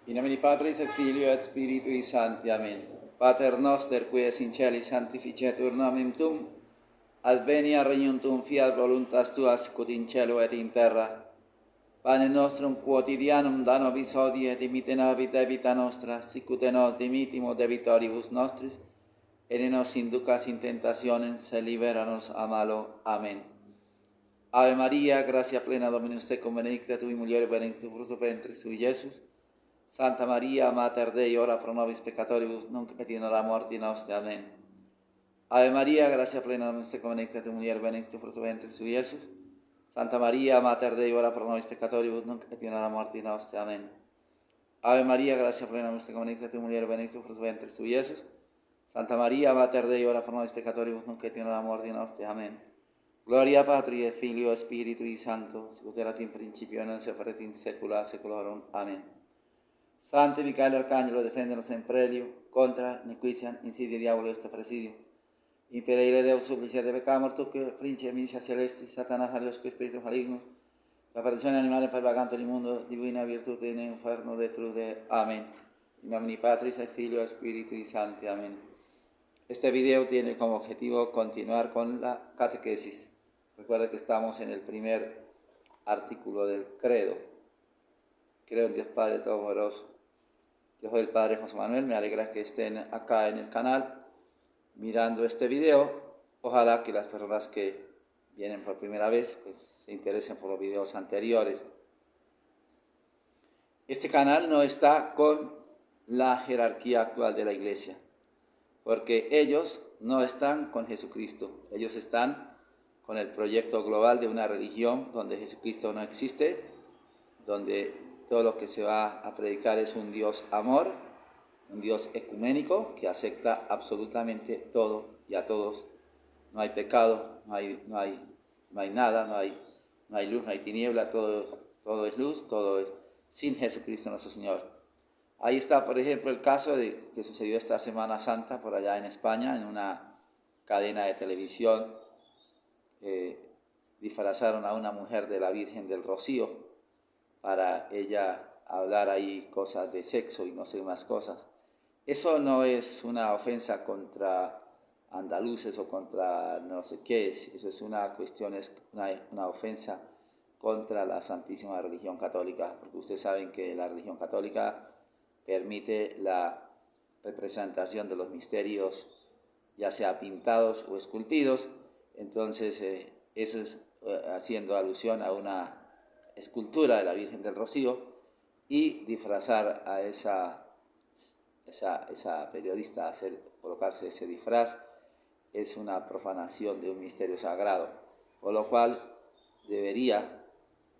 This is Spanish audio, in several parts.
In nomine Patris et Filio et Spiritui Sancti. Amen. Pater noster, qui es in celi, sanctificetur nomen tuum, advenia regnum tuum, fiat voluntas tua, sicut in cielo et in terra. Panem nostrum quotidianum da nobis hodie, et dimitte nobis debita nostra, sicut nos dimittimus debitoribus nostris, et ne nos inducas in tentationem, sed libera nos a malo. Amen. Ave Maria, gratia plena Dominus tecum, benedicta tui mulieribus, benedictus fructus ventris tui, Iesus. Santa Maria, Mater Dei, ora pro nobis peccatoribus, nunc et in hora mortis nostre. Amen. Ave Maria, gratia plena Dominus tecum, benedicta tui mulieribus, benedictus fructus ventris tui, Iesus. Santa Maria, Mater Dei, ora pro nobis peccatoribus, nunc et in hora mortis nostre. Amen. Ave Maria, gratia plena Dominus tecum, benedicta tui mulieribus, benedictus fructus ventris tui, Iesus. Santa Maria, Mater Dei, ora pro nobis peccatoribus, nunc et in hora mortis nostre. Amen. Gloria Patri et Filio et Spiritui Sancto, sicut erat in principio et nunc et in saecula saeculorum. Amen. Sante Micaelo Arcangelo, defendenos en prelio, contra nequitiam insidia diabolo est presidio. Imperire Deus supplicia de peccamur, tuque principe milicia celestis, Satanás aliosque spiritus malignos, la perdizione animale per vaganto del mundo, divina virtute in inferno detrude. Amén. In nomine Patris et Filio et Spiritui Sancti. Amén. Este video tiene como objetivo continuar con la catequesis. Recuerda que estamos en el primer artículo del credo. Creo en Dios Padre Todopoderoso. Yo soy el Padre José Manuel, me alegra que estén acá en el canal mirando este video. Ojalá que las personas que vienen por primera vez pues, se interesen por los videos anteriores. Este canal no está con la jerarquía actual de la iglesia, porque ellos no están con Jesucristo, ellos están con el proyecto global de una religión donde Jesucristo no existe, donde todo lo que se va a predicar es un Dios amor, un Dios ecuménico que acepta absolutamente todo y a todos. No hay pecado, no hay nada, no hay luz, no hay tiniebla, todo es luz, todo es sin Jesucristo nuestro Señor. Ahí está, por ejemplo, el caso que sucedió esta Semana Santa por allá en España, en una cadena de televisión. Disfrazaron a una mujer de la Virgen del Rocío para ella hablar ahí cosas de sexo y no sé más cosas. Eso no es una ofensa contra andaluces o contra no sé qué, eso es una cuestión, es una ofensa contra la Santísima Religión Católica, porque ustedes saben que la religión católica permite la representación de los misterios, ya sea pintados o esculpidos. Entonces eso es haciendo alusión a una escultura de la Virgen del Rocío, y disfrazar a esa periodista, colocarse ese disfraz, es una profanación de un misterio sagrado, por lo cual debería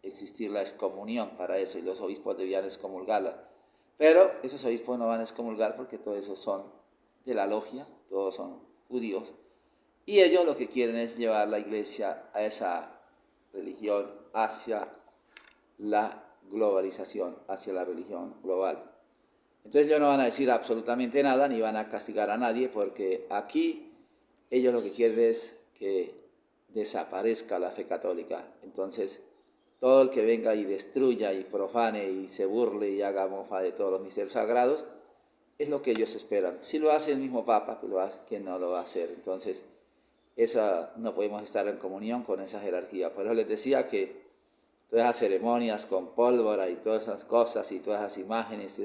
existir la excomunión para eso, y los obispos debían excomulgarla. Pero esos obispos no van a excomulgar porque todos esos son de la logia, todos son judíos, y ellos lo que quieren es llevar la iglesia a esa religión hacia la globalización, hacia la religión global. Entonces ellos no van a decir absolutamente nada, ni van a castigar a nadie, porque aquí ellos lo que quieren es que desaparezca la fe católica. Entonces todo el que venga y destruya y profane y se burle y haga mofa de todos los misterios sagrados, es lo que ellos esperan. Si lo hace el mismo Papa, pues ¿quién no lo va a hacer? Entonces no podemos estar en comunión con esa jerarquía. Por eso les decía que todas esas ceremonias con pólvora y todas esas cosas y todas esas imágenes,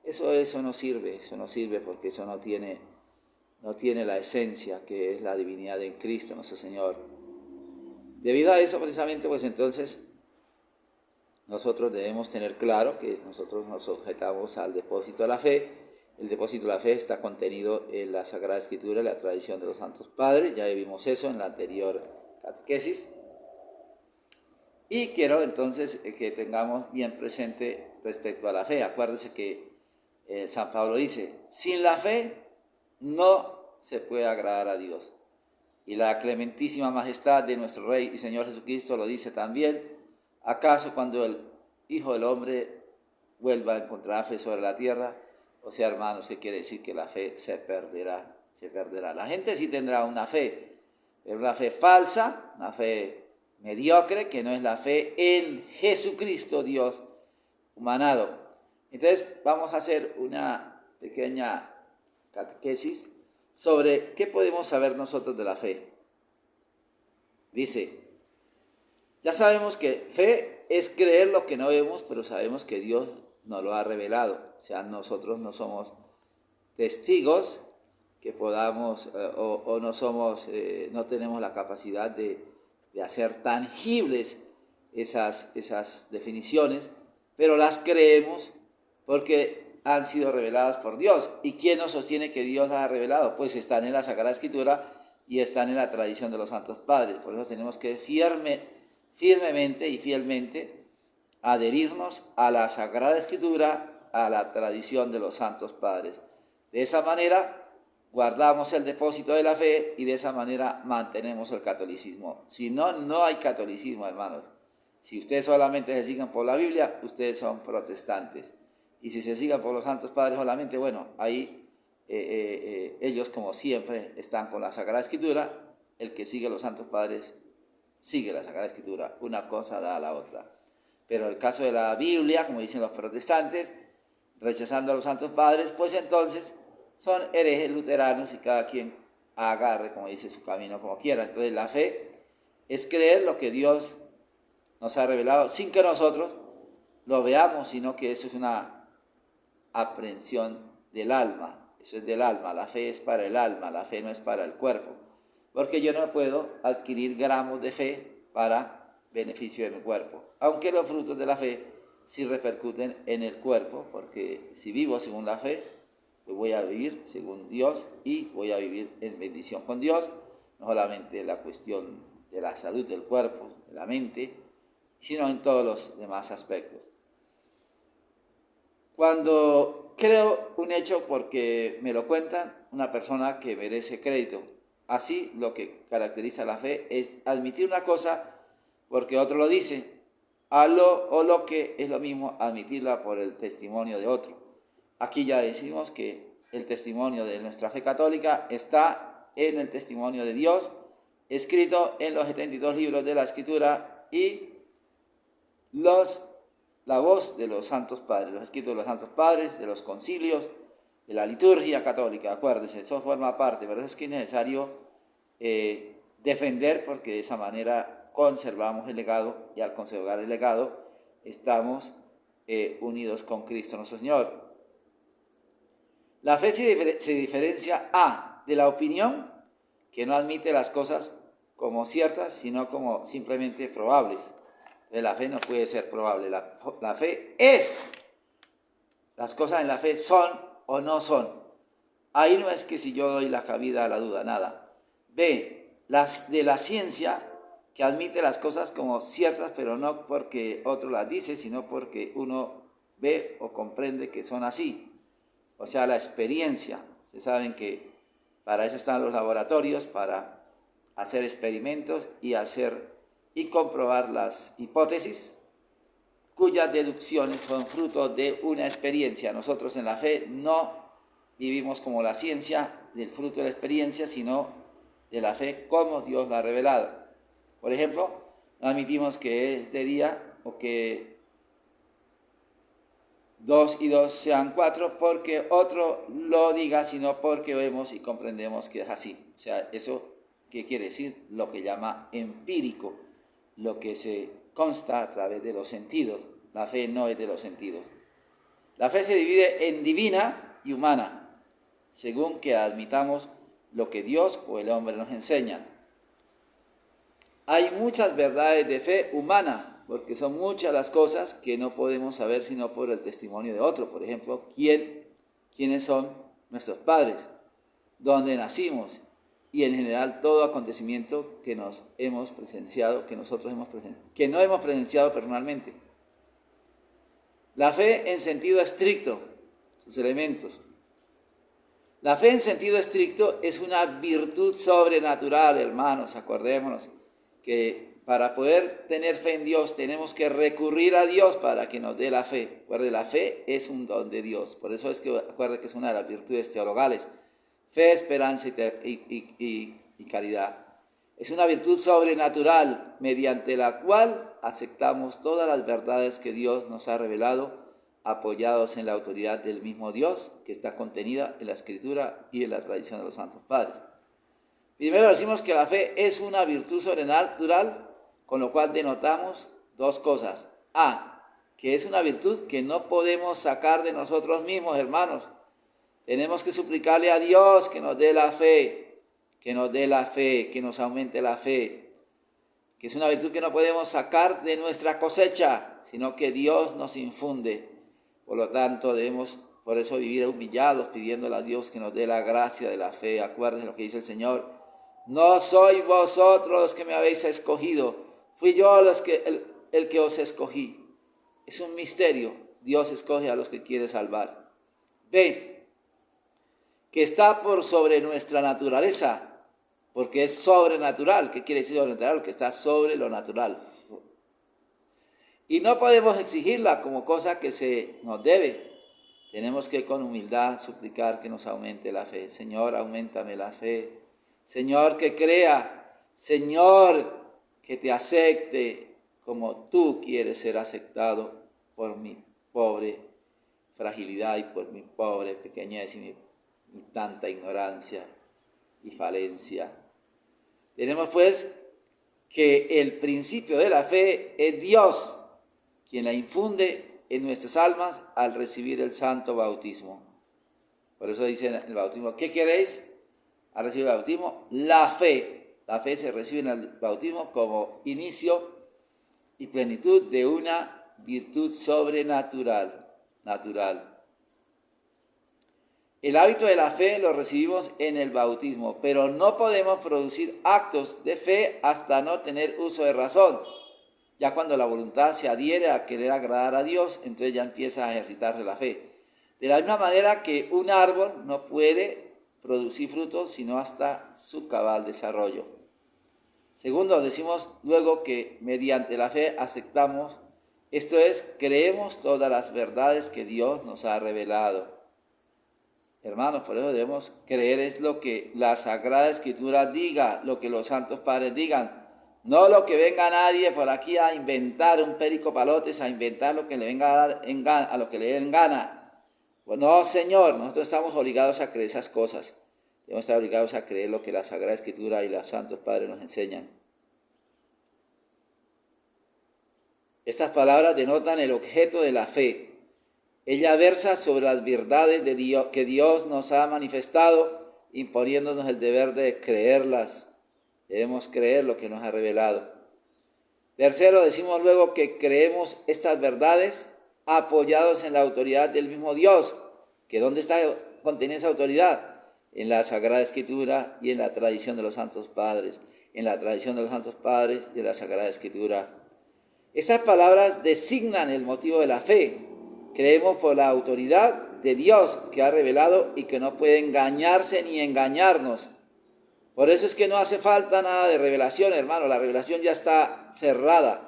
eso no sirve porque eso no tiene la esencia que es la divinidad en Cristo nuestro Señor. Debido a eso precisamente, pues entonces nosotros debemos tener claro que nosotros nos sujetamos al depósito de la fe. El depósito de la fe está contenido en la Sagrada Escritura, en la tradición de los Santos Padres. Ya vimos eso en la anterior catequesis. Y quiero entonces que tengamos bien presente respecto a la fe. Acuérdense que San Pablo dice, sin la fe no se puede agradar a Dios. Y la clementísima majestad de nuestro Rey y Señor Jesucristo lo dice también. ¿Acaso cuando el Hijo del Hombre vuelva a encontrar fe sobre la tierra? O sea, hermanos, ¿qué quiere decir? Que la fe se perderá. La gente sí tendrá una fe, pero una fe falsa, una fe mediocre, que no es la fe en Jesucristo, Dios humanado. Entonces vamos a hacer una pequeña catequesis sobre qué podemos saber nosotros de la fe. Dice, ya sabemos que fe es creer lo que no vemos, pero sabemos que Dios nos lo ha revelado. O sea, nosotros no somos testigos que podamos o no somos, no tenemos la capacidad de hacer tangibles esas definiciones, pero las creemos porque han sido reveladas por Dios. ¿Y quién nos sostiene que Dios las ha revelado? Pues están en la Sagrada Escritura y están en la tradición de los santos padres. Por eso tenemos que firmemente y fielmente adherirnos a la Sagrada Escritura, a la tradición de los santos padres. De esa manera guardamos el depósito de la fe y de esa manera mantenemos el catolicismo. Si no, no hay catolicismo, hermanos. Si ustedes solamente se siguen por la Biblia, ustedes son protestantes. Y si se siguen por los santos padres solamente, bueno, ahí ellos como siempre están con la Sagrada Escritura. El que sigue los santos padres sigue la Sagrada Escritura. Una cosa da a la otra. Pero el caso de la Biblia, como dicen los protestantes, rechazando a los santos padres, pues entonces son herejes luteranos y cada quien agarre, como dice, su camino como quiera. Entonces la fe es creer lo que Dios nos ha revelado sin que nosotros lo veamos, sino que eso es una aprehensión del alma. Eso es del alma. La fe es para el alma, la fe no es para el cuerpo. Porque yo no puedo adquirir gramos de fe para beneficio de mi cuerpo. Aunque los frutos de la fe sí repercuten en el cuerpo, porque si vivo según la fe, pues voy a vivir según Dios y voy a vivir en bendición con Dios, no solamente la cuestión de la salud del cuerpo, de la mente, sino en todos los demás aspectos. Cuando creo un hecho porque me lo cuentan, una persona que merece crédito. Así lo que caracteriza la fe es admitir una cosa porque otro lo dice, o lo que es lo mismo admitirla por el testimonio de otro. Aquí ya decimos que el testimonio de nuestra fe católica está en el testimonio de Dios, escrito en los 72 libros de la Escritura y la voz de los santos padres, los escritos de los santos padres, de los concilios, de la liturgia católica. Acuérdense, eso forma parte, pero es que es necesario defender, porque de esa manera conservamos el legado, y al conservar el legado estamos unidos con Cristo nuestro Señor. La fe se diferencia de la opinión, que no admite las cosas como ciertas, sino como simplemente probables. La fe no puede ser probable, la fe es. Las cosas en la fe son o no son. Ahí no es que si yo doy la cabida a la duda, nada. B, de la ciencia, que admite las cosas como ciertas, pero no porque otro las dice, sino porque uno ve o comprende que son así. O sea, la experiencia. Ustedes saben que para eso están los laboratorios, para hacer experimentos y comprobar las hipótesis, cuyas deducciones son fruto de una experiencia. Nosotros en la fe no vivimos como la ciencia del fruto de la experiencia, sino de la fe como Dios la ha revelado. Por ejemplo, no admitimos que es de día o que 2 y 2 sean 4 porque otro lo diga, sino porque vemos y comprendemos que es así. O sea, ¿eso qué quiere decir? Lo que llama empírico, lo que se consta a través de los sentidos. La fe no es de los sentidos. La fe se divide en divina y humana, según que admitamos lo que Dios o el hombre nos enseñan. Hay muchas verdades de fe humana, porque son muchas las cosas que no podemos saber sino por el testimonio de otro. Por ejemplo, quiénes son nuestros padres, dónde nacimos y en general todo acontecimiento que nos hemos presenciado, que no hemos presenciado personalmente. La fe en sentido estricto, sus elementos. La fe en sentido estricto es una virtud sobrenatural, hermanos, acordémonos que para poder tener fe en Dios tenemos que recurrir a Dios para que nos dé la fe. Recuerde, la fe es un don de Dios, por eso es que acuerde que es una de las virtudes teologales. Fe, esperanza y caridad. Es una virtud sobrenatural mediante la cual aceptamos todas las verdades que Dios nos ha revelado apoyados en la autoridad del mismo Dios que está contenida en la Escritura y en la tradición de los santos padres. Primero decimos que la fe es una virtud sobrenatural, con lo cual denotamos dos cosas. A, que es una virtud que no podemos sacar de nosotros mismos, hermanos. Tenemos que suplicarle a Dios que nos dé la fe, que nos dé la fe, que nos aumente la fe. Que es una virtud que no podemos sacar de nuestra cosecha, sino que Dios nos infunde. Por lo tanto, debemos por eso vivir humillados, pidiéndole a Dios que nos dé la gracia de la fe. Acuérdense lo que dice el Señor. No sois vosotros los que me habéis escogido, fui yo el que os escogí. Es un misterio. Dios escoge a los que quiere salvar. B, que está por sobre nuestra naturaleza, porque es sobrenatural. ¿Qué quiere decir sobrenatural? Que está sobre lo natural. Y no podemos exigirla como cosa que se nos debe. Tenemos que con humildad suplicar que nos aumente la fe. Señor, auméntame la fe. Señor, que crea. Señor, que te acepte como tú quieres ser aceptado por mi pobre fragilidad y por mi pobre pequeñez y mi tanta ignorancia y falencia. Tenemos pues que el principio de la fe es Dios quien la infunde en nuestras almas al recibir el santo bautismo. Por eso dice en el bautismo, ¿qué queréis al recibir el bautismo? La fe. La fe se recibe en el bautismo como inicio y plenitud de una virtud sobrenatural. El hábito de la fe lo recibimos en el bautismo, pero no podemos producir actos de fe hasta no tener uso de razón. Ya cuando la voluntad se adhiere a querer agradar a Dios, entonces ya empieza a ejercitarse la fe. De la misma manera que un árbol no puede producir frutos sino hasta su cabal desarrollo. Segundo, decimos luego que mediante la fe aceptamos, esto es, creemos todas las verdades que Dios nos ha revelado. Hermanos, por eso debemos creer es lo que la Sagrada Escritura diga, lo que los santos padres digan. No lo que venga nadie por aquí a inventar un perico palotes, a inventar lo que le venga a dar a lo que le den gana. Pues no, Señor, nosotros estamos obligados a creer esas cosas. Debemos estar obligados a creer lo que la Sagrada Escritura y los santos padres nos enseñan. Estas palabras denotan el objeto de la fe. Ella versa sobre las verdades de Dios, que Dios nos ha manifestado, imponiéndonos el deber de creerlas. Debemos creer lo que nos ha revelado. Tercero, decimos luego que creemos estas verdades apoyados en la autoridad del mismo Dios. ¿Que dónde está contenida esa autoridad? En la Sagrada Escritura y en la tradición de los santos padres. En la tradición de los santos padres y de la Sagrada Escritura. Estas palabras designan el motivo de la fe. Creemos por la autoridad de Dios que ha revelado y que no puede engañarse ni engañarnos. Por eso es que no hace falta nada de revelación, hermano. La revelación ya está cerrada.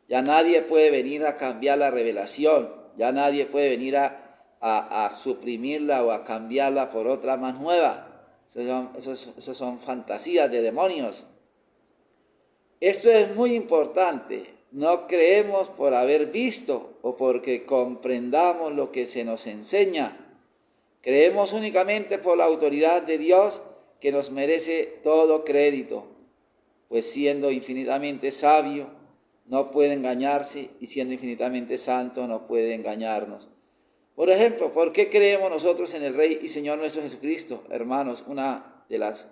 Ya nadie puede venir a cambiar la revelación. Ya nadie puede venir a suprimirla o a cambiarla por otra más nueva. Eso son fantasías de demonios. Esto es muy importante. No creemos por haber visto o porque comprendamos lo que se nos enseña. Creemos únicamente por la autoridad de Dios que nos merece todo crédito, pues siendo infinitamente sabio, no puede engañarse, y siendo infinitamente santo, no puede engañarnos. Por ejemplo, ¿por qué creemos nosotros en el Rey y Señor nuestro Jesucristo? Hermanos, una de las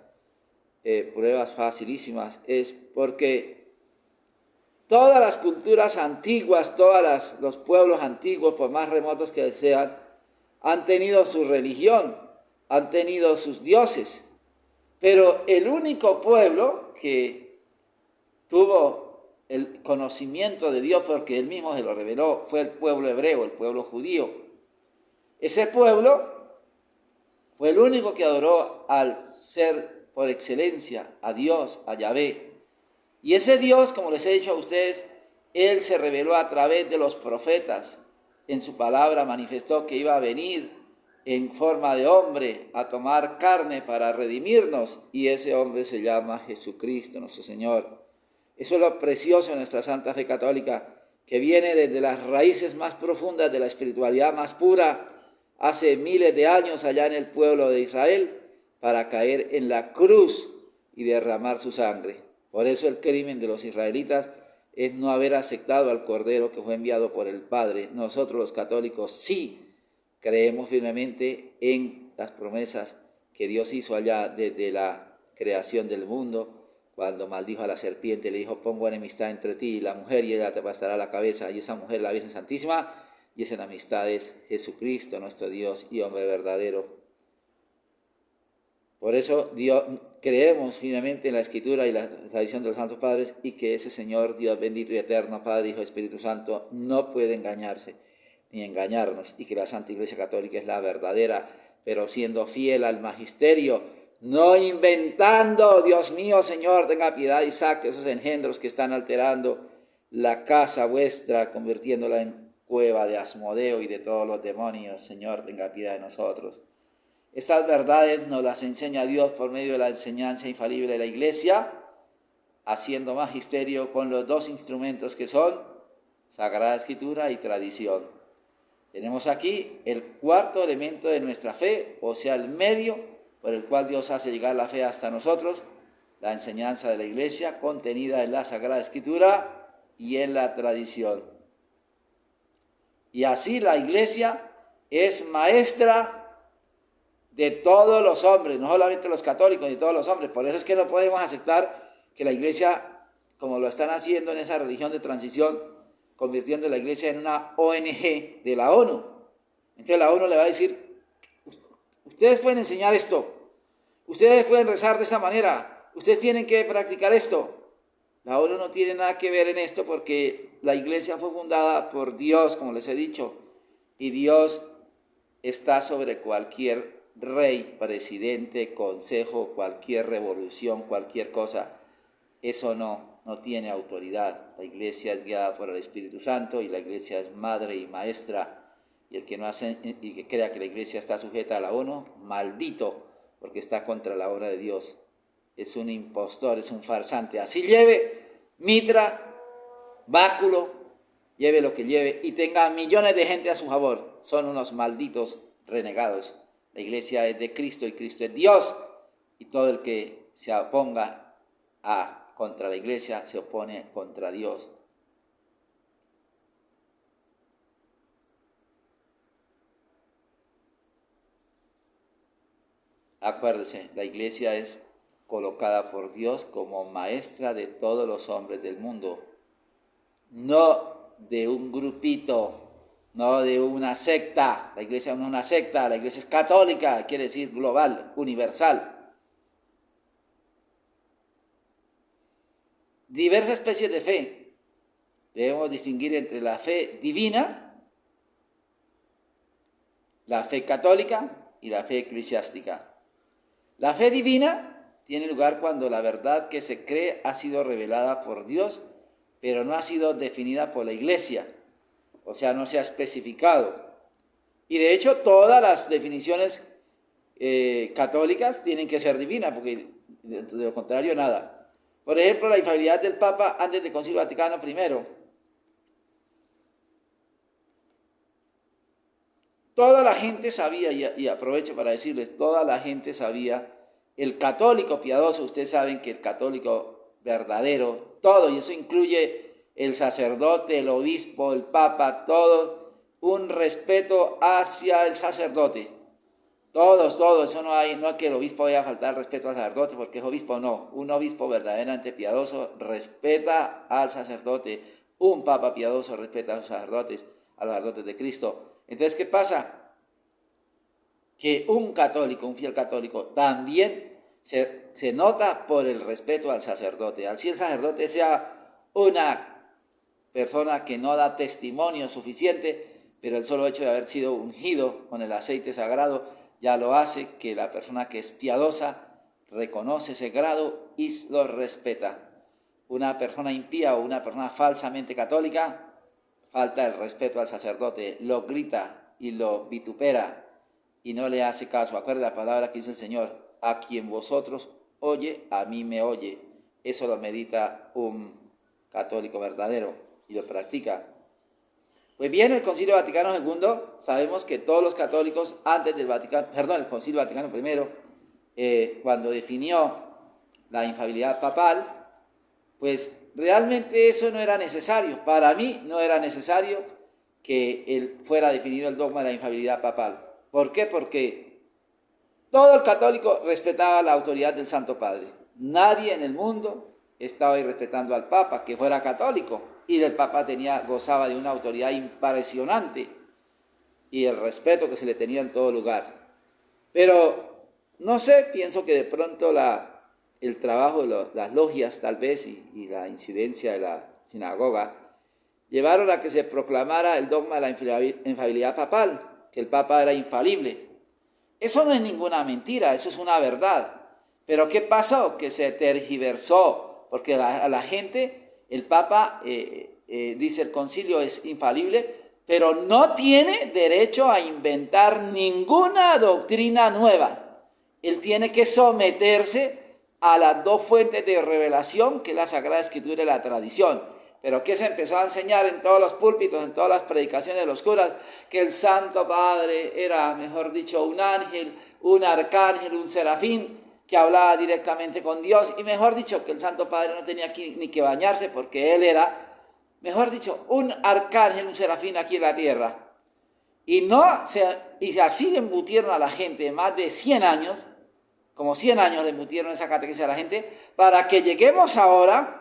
pruebas facilísimas es porque todas las culturas antiguas, los pueblos antiguos, por más remotos que sean, han tenido su religión, han tenido sus dioses. Pero el único pueblo que tuvo el conocimiento de Dios, porque Él mismo se lo reveló, fue el pueblo hebreo, el pueblo judío. Ese pueblo fue el único que adoró al ser por excelencia, a Dios, a Yahvé. Y ese Dios, como les he dicho a ustedes, Él se reveló a través de los profetas. En su palabra manifestó que iba a venir en forma de hombre a tomar carne para redimirnos, y ese hombre se llama Jesucristo, nuestro Señor. Eso es lo precioso de nuestra Santa Fe Católica, que viene desde las raíces más profundas de la espiritualidad más pura, hace miles de años allá en el pueblo de Israel, para caer en la cruz y derramar su sangre. Por eso el crimen de los israelitas es no haber aceptado al Cordero que fue enviado por el Padre. Nosotros los católicos sí creemos firmemente en las promesas que Dios hizo allá desde la creación del mundo, cuando maldijo a la serpiente, le dijo: pongo enemistad entre ti y la mujer, y ella te aplastará la cabeza. Y esa mujer, la Virgen Santísima, y esa enemistad es Jesucristo, nuestro Dios y hombre verdadero. Por eso creemos firmemente en la Escritura y la tradición de los santos padres, y que ese Señor, Dios bendito y eterno, Padre, Hijo y Espíritu Santo, no puede engañarse ni engañarnos, y que la Santa Iglesia Católica es la verdadera, pero siendo fiel al magisterio, no inventando. Dios mío, Señor, tenga piedad y saque esos engendros que están alterando la casa vuestra, convirtiéndola en cueva de Asmodeo y de todos los demonios. Señor, tenga piedad de nosotros. Estas verdades nos las enseña Dios por medio de la enseñanza infalible de la Iglesia, haciendo magisterio con los dos instrumentos que son Sagrada Escritura y tradición. Tenemos aquí el cuarto elemento de nuestra fe, o sea, el medio por el cual Dios hace llegar la fe hasta nosotros, la enseñanza de la Iglesia contenida en la Sagrada Escritura y en la tradición. Y así la Iglesia es maestra de todos los hombres, no solamente los católicos, ni todos los hombres. Por eso es que no podemos aceptar que la Iglesia, como lo están haciendo en esa religión de transición, convirtiendo la Iglesia en una ONG de la ONU. Entonces la ONU le va a decir: ustedes pueden enseñar esto, ustedes pueden rezar de esta manera, ustedes tienen que practicar esto. La ONU no tiene nada que ver en esto, porque la Iglesia fue fundada por Dios, como les he dicho, y Dios está sobre cualquier rey, presidente, consejo, cualquier revolución, cualquier cosa. Eso no tiene autoridad. La Iglesia es guiada por el Espíritu Santo, y la Iglesia es madre y maestra, y el que no hace y que crea que la Iglesia está sujeta a la ONU, maldito, porque está contra la obra de Dios. Es un impostor, es un farsante. Así lleve mitra, báculo, lleve lo que lleve y tenga millones de gente a su favor, son unos malditos renegados. La Iglesia es de Cristo y Cristo es Dios, y todo el que se oponga contra la Iglesia se opone contra Dios. Acuérdese, la Iglesia es colocada por Dios como maestra de todos los hombres del mundo, no de un grupito, no de una secta. La Iglesia no es una secta, la Iglesia es católica, quiere decir global, universal. Diversas especies de fe. Debemos distinguir entre la fe divina, la fe católica y la fe eclesiástica. La fe divina tiene lugar cuando la verdad que se cree ha sido revelada por Dios, pero no ha sido definida por la Iglesia, o sea, no se ha especificado. Y de hecho todas las definiciones católicas tienen que ser divinas, porque de lo contrario nada. Por ejemplo, la infalibilidad del Papa antes del Concilio Vaticano I. Toda la gente sabía, y aprovecho para decirles, toda la gente sabía, el católico piadoso, ustedes saben que el católico verdadero, todo, y eso incluye el sacerdote, el obispo, el papa, todo, un respeto hacia el sacerdote. Todos, eso no es que el obispo vaya a faltar el respeto al sacerdote, porque es obispo, no. Un obispo verdaderamente piadoso respeta al sacerdote. Un papa piadoso respeta a los sacerdotes de Cristo. Entonces, ¿qué pasa? Que un católico, un fiel católico, también se nota por el respeto al sacerdote. Así el sacerdote sea una persona que no da testimonio suficiente, pero el solo hecho de haber sido ungido con el aceite sagrado ya lo hace que la persona que es piadosa reconoce ese grado y lo respeta. Una persona impía o una persona falsamente católica falta el respeto al sacerdote, lo grita y lo vitupera y no le hace caso. Acuérdense la palabra que dice el Señor: a quien vosotros oye, a mí me oye. Eso lo medita un católico verdadero. y lo practica. Pues bien, el Concilio Vaticano II, sabemos que todos los católicos antes del el Concilio Vaticano I, cuando definió la infalibilidad papal, pues realmente eso no era necesario. Para mí no era necesario que fuera definido el dogma de la infalibilidad papal. ¿Por qué? Porque todo el católico respetaba la autoridad del Santo Padre. Nadie en el mundo estaba irrespetando al Papa, que fuera católico, y el Papa gozaba de una autoridad impresionante y el respeto que se le tenía en todo lugar. Pero no sé, pienso que de pronto el trabajo de las logias tal vez y la incidencia de la sinagoga llevaron a que se proclamara el dogma de la infalibilidad papal, que el Papa era infalible. Eso no es ninguna mentira, eso es una verdad. Pero ¿qué pasó? Que se tergiversó, porque a la gente, el Papa, dice el concilio es infalible, pero no tiene derecho a inventar ninguna doctrina nueva. Él tiene que someterse a las dos fuentes de revelación, que es la Sagrada Escritura y la tradición. Pero ¿qué se empezó a enseñar en todos los púlpitos, en todas las predicaciones de los curas? Que el Santo Padre era, mejor dicho, un ángel, un arcángel, un serafín, que hablaba directamente con Dios. Y mejor dicho, que el Santo Padre no tenía ni que bañarse, porque él era, mejor dicho, un arcángel, un serafín aquí en la tierra. Y así le embutieron a la gente más de 100 años, como 100 años le embutieron esa catequesis a la gente, para que lleguemos ahora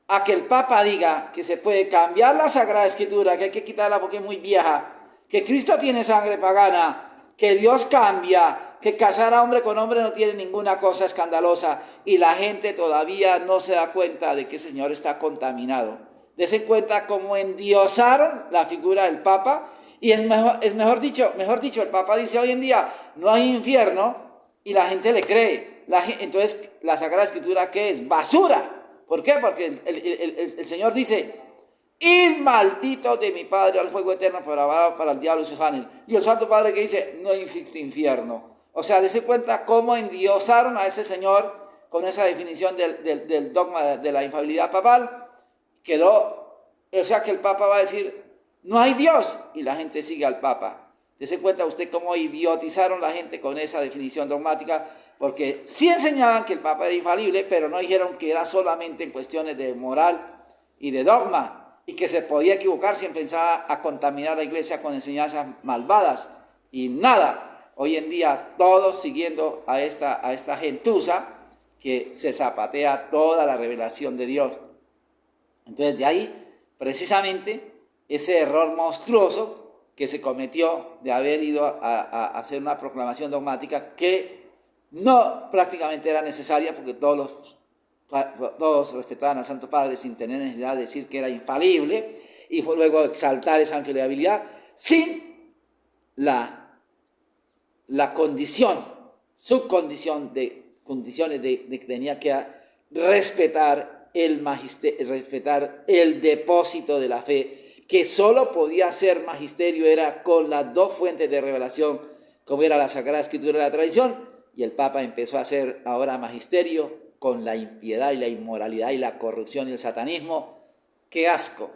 a que el Papa diga que se puede cambiar la Sagrada Escritura, que hay que quitarla porque es muy vieja, que Cristo tiene sangre pagana, que Dios cambia, que casar a hombre con hombre no tiene ninguna cosa escandalosa, y la gente todavía no se da cuenta de que ese señor está contaminado. Dese cuenta cómo endiosaron la figura del Papa, y mejor dicho, el Papa dice hoy en día, no hay infierno, y la gente le cree. Entonces, la Sagrada Escritura, ¿qué es? Basura. ¿Por qué? Porque el Señor dice, id malditos de mi Padre al fuego eterno para el diablo y sus ángeles. Y el Santo Padre que dice, no existe infierno. O sea, dése cuenta cómo endiosaron a ese Señor con esa definición del dogma de la infalibilidad papal. O sea que el Papa va a decir, no hay Dios, y la gente sigue al Papa. Dése cuenta usted cómo idiotizaron la gente con esa definición dogmática, porque sí enseñaban que el Papa era infalible, pero no dijeron que era solamente en cuestiones de moral y de dogma, y que se podía equivocar si empezaba a contaminar la iglesia con enseñanzas malvadas. Y nada, hoy en día todos siguiendo a esta gentuza que se zapatea toda la revelación de Dios. Entonces de ahí, precisamente, ese error monstruoso que se cometió de haber ido a hacer una proclamación dogmática que no prácticamente era necesaria, porque todos respetaban al Santo Padre sin tener necesidad de decir que era infalible, y fue luego exaltar esa infalibilidad sin la subcondición de condiciones de que tenía que respetar respetar el depósito de la fe, que solo podía ser magisterio era con las dos fuentes de revelación, como era la Sagrada Escritura y la tradición. Y el Papa empezó a hacer ahora magisterio con la impiedad y la inmoralidad y la corrupción y el satanismo. ¡Qué asco!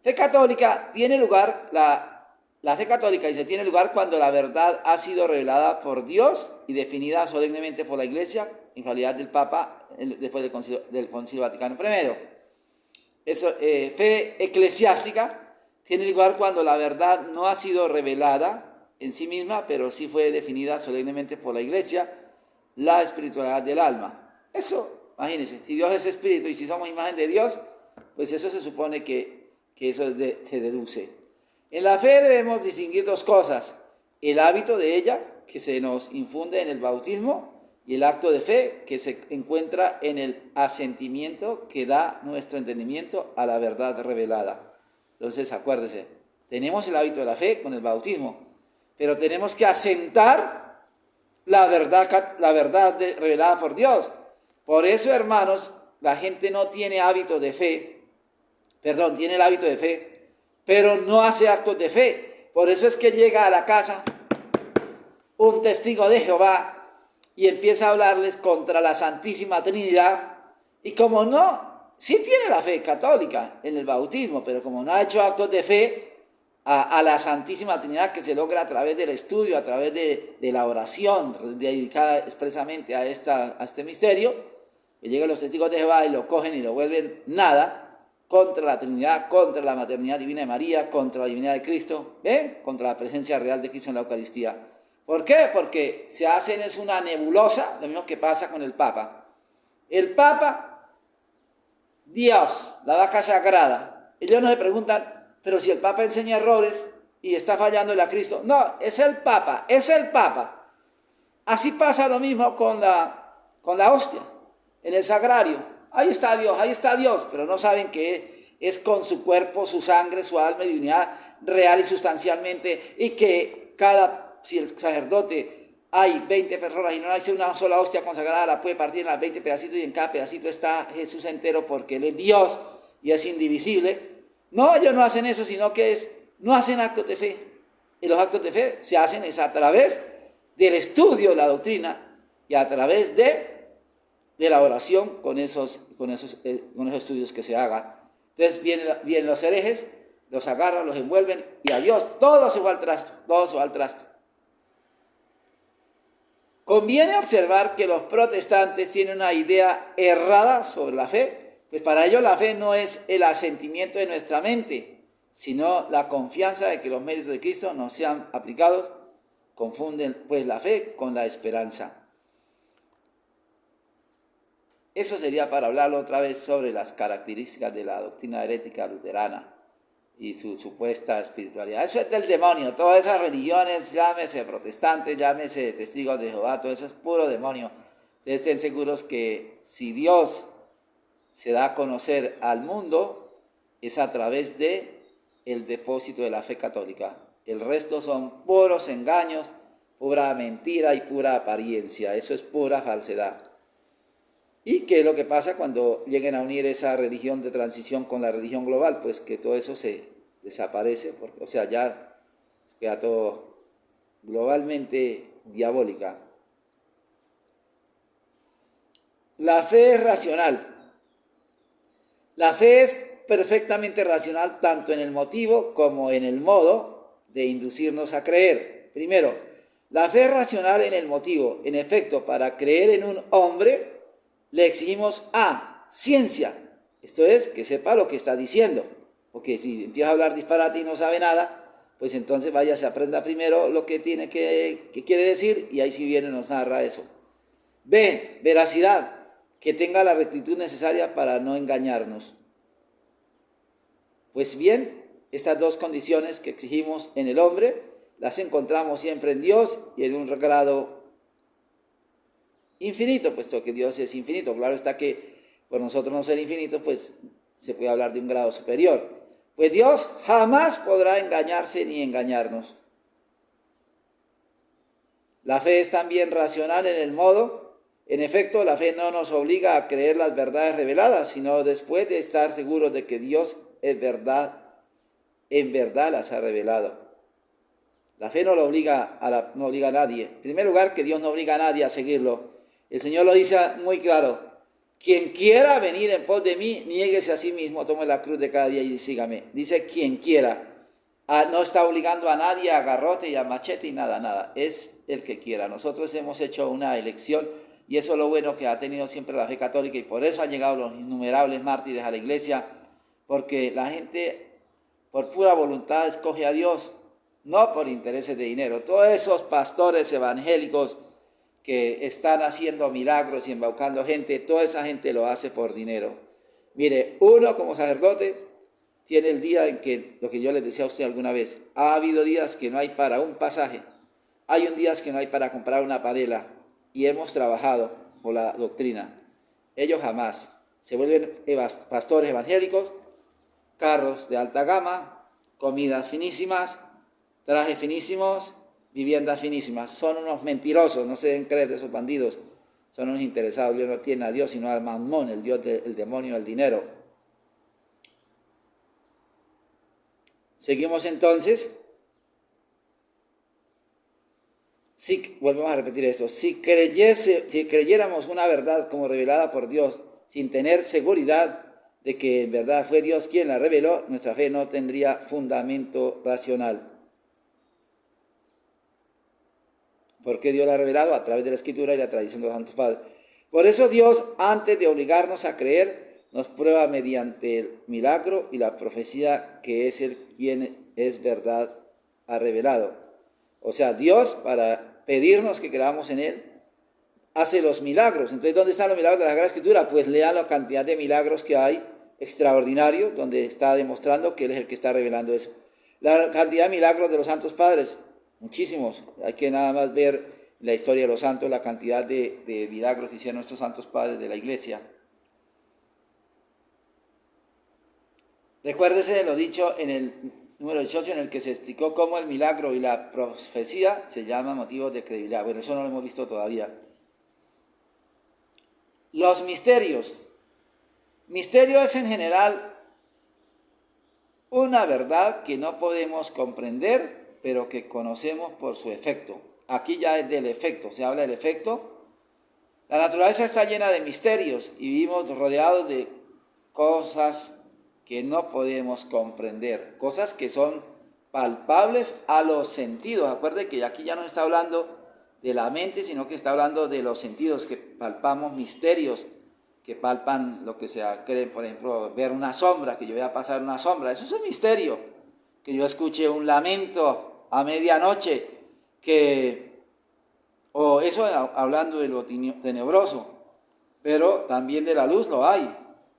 Fe católica tiene lugar, la fe católica dice, tiene lugar cuando la verdad ha sido revelada por Dios y definida solemnemente por la Iglesia, infalibilidad del Papa después del Concilio Vaticano I. Fe eclesiástica tiene lugar cuando la verdad no ha sido revelada en sí misma, pero sí fue definida solemnemente por la Iglesia, la espiritualidad del alma. Eso, imagínense, si Dios es espíritu y si somos imagen de Dios, pues eso se supone que eso se deduce. En la fe debemos distinguir dos cosas: el hábito de ella, que se nos infunde en el bautismo, y el acto de fe, que se encuentra en el asentimiento que da nuestro entendimiento a la verdad revelada. Entonces, acuérdese, tenemos el hábito de la fe con el bautismo, pero tenemos que asentar la verdad revelada por Dios. Por eso, hermanos, la gente no tiene hábito de fe, tiene el hábito de fe, pero no hace actos de fe. Por eso es que llega a la casa un testigo de Jehová y empieza a hablarles contra la Santísima Trinidad, y como no sí tiene la fe católica en el bautismo, pero como no ha hecho actos de fe a la Santísima Trinidad, que se logra a través del estudio, a través de la oración dedicada expresamente a este misterio, que llegan los testigos de Jehová y lo cogen y lo vuelven nada, contra la Trinidad, contra la maternidad divina de María, contra la divinidad de Cristo, ¿ven? Contra la presencia real de Cristo en la Eucaristía. ¿Por qué? Porque se hacen es una nebulosa, lo mismo que pasa con el Papa. El Papa, Dios, la vaca sagrada. Ellos no se preguntan, pero si el Papa enseña errores y está fallando a Cristo. No, es el Papa, es el Papa. Así pasa lo mismo con la hostia, en el sagrario. Ahí está Dios, pero no saben que es con su cuerpo, su sangre, su alma y divinidad real y sustancialmente, y que si el sacerdote hay 20 personas y no hay una sola hostia consagrada, la puede partir en las 20 pedacitos y en cada pedacito está Jesús entero porque Él es Dios y es indivisible. No, ellos no hacen eso, sino que no hacen actos de fe. Y los actos de fe se hacen es a través del estudio de la doctrina y a través de la oración con esos estudios que se hagan. Entonces vienen los herejes, los agarran, los envuelven y adiós, todo se va al trasto, todo se va al trasto. Conviene observar que los protestantes tienen una idea errada sobre la fe, pues para ellos la fe no es el asentimiento de nuestra mente, sino la confianza de que los méritos de Cristo nos sean aplicados. Confunden pues la fe con la esperanza. Eso sería para hablarlo otra vez sobre las características de la doctrina herética luterana y su supuesta espiritualidad. Eso es del demonio. Todas esas religiones, llámese protestantes, llámese testigos de Jehová, todo eso es puro demonio. Ustedes estén seguros que si Dios se da a conocer al mundo, es a través de el depósito de la fe católica. El resto son puros engaños, pura mentira y pura apariencia. Eso es pura falsedad. ¿Y qué es lo que pasa cuando lleguen a unir esa religión de transición con la religión global? Pues que todo eso se desaparece, o sea, ya queda todo globalmente diabólica. La fe es racional. La fe es perfectamente racional tanto en el motivo como en el modo de inducirnos a creer. Primero, la fe es racional en el motivo. En efecto, para creer en un hombre, le exigimos ciencia, esto es, que sepa lo que está diciendo, porque si empieza a hablar disparate y no sabe nada, pues entonces vaya, se aprenda primero lo que quiere decir y ahí sí viene nos narra eso. B, veracidad, que tenga la rectitud necesaria para no engañarnos. Pues bien, estas dos condiciones que exigimos en el hombre, las encontramos siempre en Dios y en un grado infinito, puesto que Dios es infinito. Claro está que por nosotros no ser infinito, pues se puede hablar de un grado superior. Pues Dios jamás podrá engañarse ni engañarnos. La fe es también racional en el modo. En efecto, la fe no nos obliga a creer las verdades reveladas, sino después de estar seguros de que Dios es verdad, en verdad las ha revelado. La fe no obliga a nadie. En primer lugar, que Dios no obliga a nadie a seguirlo. El Señor lo dice muy claro: quien quiera venir en pos de mí, niéguese a sí mismo, tome la cruz de cada día y sígame. Dice quien quiera. No está obligando a nadie a garrote y a machete y nada. Es el que quiera. Nosotros hemos hecho una elección y eso es lo bueno que ha tenido siempre la fe católica y por eso han llegado los innumerables mártires a la iglesia, porque la gente por pura voluntad escoge a Dios, no por intereses de dinero. Todos esos pastores evangélicos que están haciendo milagros y embaucando gente, toda esa gente lo hace por dinero. Mire, uno como sacerdote tiene el día en que, lo que yo les decía a usted alguna vez, ha habido días que no hay para un pasaje, hay días que no hay para comprar una panela, y hemos trabajado por la doctrina. Ellos jamás se vuelven pastores evangélicos, carros de alta gama, comidas finísimas, trajes finísimos, viviendas finísimas. Son unos mentirosos, no se den creer de esos bandidos. Son unos interesados. Ellos no tienen a Dios sino al Mamón, el Dios del demonio del dinero. Seguimos entonces. Volvemos a repetir esto. Si creyéramos una verdad como revelada por Dios sin tener seguridad, de que en verdad fue Dios quien la reveló, nuestra fe no tendría fundamento racional. Porque Dios la ha revelado a través de la Escritura y la tradición de los santos padres. Por eso Dios, antes de obligarnos a creer, nos prueba mediante el milagro y la profecía que es el quien es verdad ha revelado. O sea, Dios, para pedirnos que creamos en Él, hace los milagros. Entonces, ¿dónde están los milagros de la Sagrada Escritura? Pues lean la cantidad de milagros que hay, extraordinarios, donde está demostrando que Él es el que está revelando eso. La cantidad de milagros de los santos padres, muchísimos. Hay que nada más ver la historia de los santos, la cantidad de milagros que hicieron nuestros santos padres de la iglesia. Recuérdese de lo dicho en el número 18, en el que se explicó cómo el milagro y la profecía se llaman motivos de credibilidad. Bueno, eso no lo hemos visto todavía. Los misterios. Misterio es en general una verdad que no podemos comprender, pero que conocemos por su efecto. Aquí ya es del efecto, se habla del efecto. La naturaleza está llena de misterios y vivimos rodeados de cosas que no podemos comprender, cosas que son palpables a los sentidos. Acuérdense que aquí ya no está hablando de la mente, sino que está hablando de los sentidos, que palpamos misterios, que palpan lo que se cree, por ejemplo, ver una sombra, que yo vea pasar una sombra, eso es un misterio. Que yo escuche un lamento a medianoche, o eso hablando de lo tenebroso, pero también de la luz lo hay.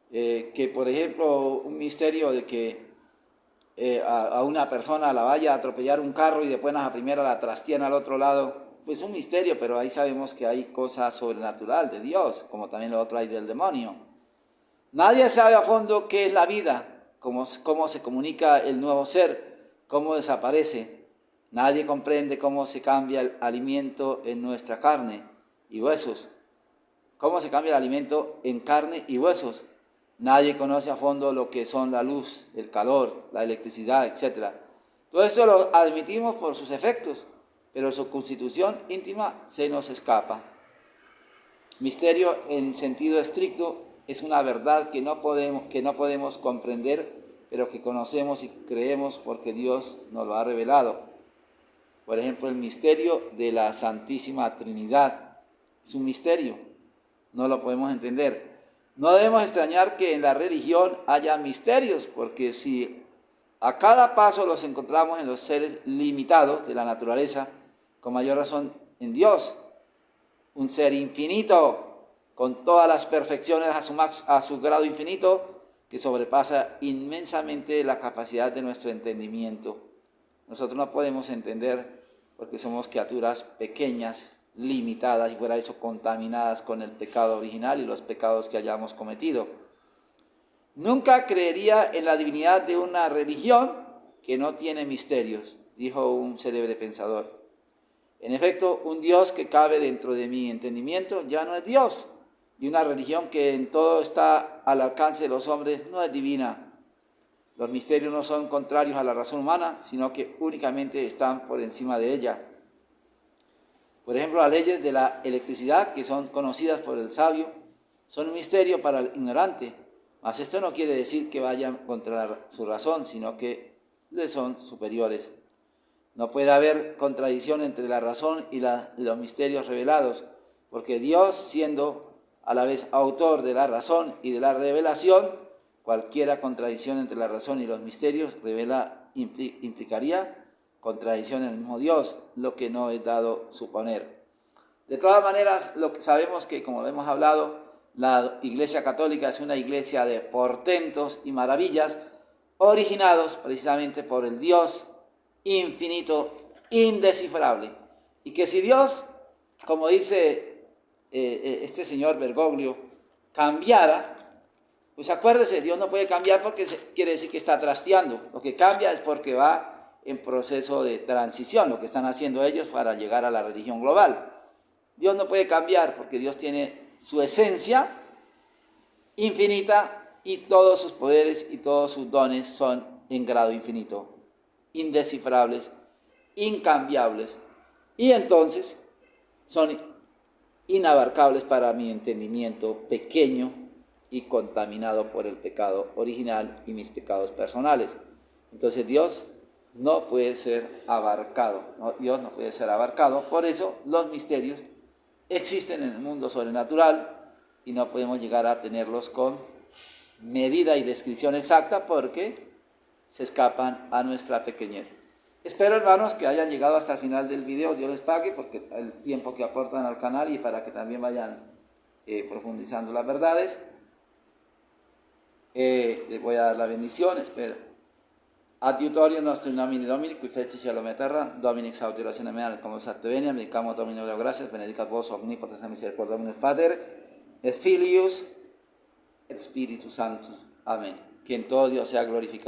Que por ejemplo un misterio de que a una persona la vaya a atropellar un carro y después a la primera la trastiene al otro lado, pues un misterio, pero ahí sabemos que hay cosas sobrenatural de Dios, como también lo otro hay del demonio. Nadie sabe a fondo qué es la vida, cómo se comunica el nuevo ser, cómo desaparece. Nadie comprende cómo se cambia el alimento en nuestra carne y huesos, cómo se cambia el alimento en carne y huesos. Nadie conoce a fondo lo que son la luz, el calor, la electricidad, etc. Todo esto lo admitimos por sus efectos, pero su constitución íntima se nos escapa. Misterio en sentido estricto es una verdad que no podemos comprender, pero que conocemos y creemos porque Dios nos lo ha revelado. Por ejemplo, el misterio de la Santísima Trinidad es un misterio, no lo podemos entender. No debemos extrañar que en la religión haya misterios, porque si a cada paso los encontramos en los seres limitados de la naturaleza, con mayor razón en Dios, un ser infinito, con todas las perfecciones a su grado infinito, que sobrepasa inmensamente la capacidad de nuestro entendimiento. Nosotros no podemos entender porque somos criaturas pequeñas, limitadas y fuera de eso contaminadas con el pecado original y los pecados que hayamos cometido. Nunca creería en la divinidad de una religión que no tiene misterios, dijo un célebre pensador. En efecto, un Dios que cabe dentro de mi entendimiento ya no es Dios, y una religión que en todo está al alcance de los hombres no es divina. Los misterios no son contrarios a la razón humana, sino que únicamente están por encima de ella. Por ejemplo, las leyes de la electricidad, que son conocidas por el sabio, son un misterio para el ignorante, mas esto no quiere decir que vayan contra su razón, sino que le son superiores. No puede haber contradicción entre la razón y los misterios revelados, porque Dios, siendo a la vez autor de la razón y de la revelación, cualquiera contradicción entre la razón y los misterios implicaría contradicción en el mismo Dios, lo que no es dado suponer. De todas maneras, sabemos que, como lo hemos hablado, la Iglesia Católica es una iglesia de portentos y maravillas originados precisamente por el Dios infinito, indescifrable. Y que si Dios, como dice este señor Bergoglio, cambiara, pues acuérdese, Dios no puede cambiar porque quiere decir que está trasteando. Lo que cambia es porque va en proceso de transición, lo que están haciendo ellos para llegar a la religión global. Dios no puede cambiar porque Dios tiene su esencia infinita y todos sus poderes y todos sus dones son en grado infinito, indescifrables, incambiables, y entonces son inabarcables para mi entendimiento pequeño y contaminado por el pecado original y mis pecados personales. Entonces Dios no puede ser abarcado, ¿no? Dios no puede ser abarcado, por eso los misterios existen en el mundo sobrenatural y no podemos llegar a tenerlos con medida y descripción exacta porque se escapan a nuestra pequeñez. Espero, hermanos, que hayan llegado hasta el final del video. Dios les pague porque el tiempo que aportan al canal y para que también vayan profundizando las verdades. Les voy a dar la bendición. Espero. Adiutorio nostro in nomine Domini, qui feci cielo e terra, Domini exaudi orazione mea, come sancto venia, benedicamo Domini Deo gracias, benedicat vos omnipotens misericordia Dominus Pater, et Filius, et Spiritus Sanctus. Amén. Que en todo Dios sea glorificado.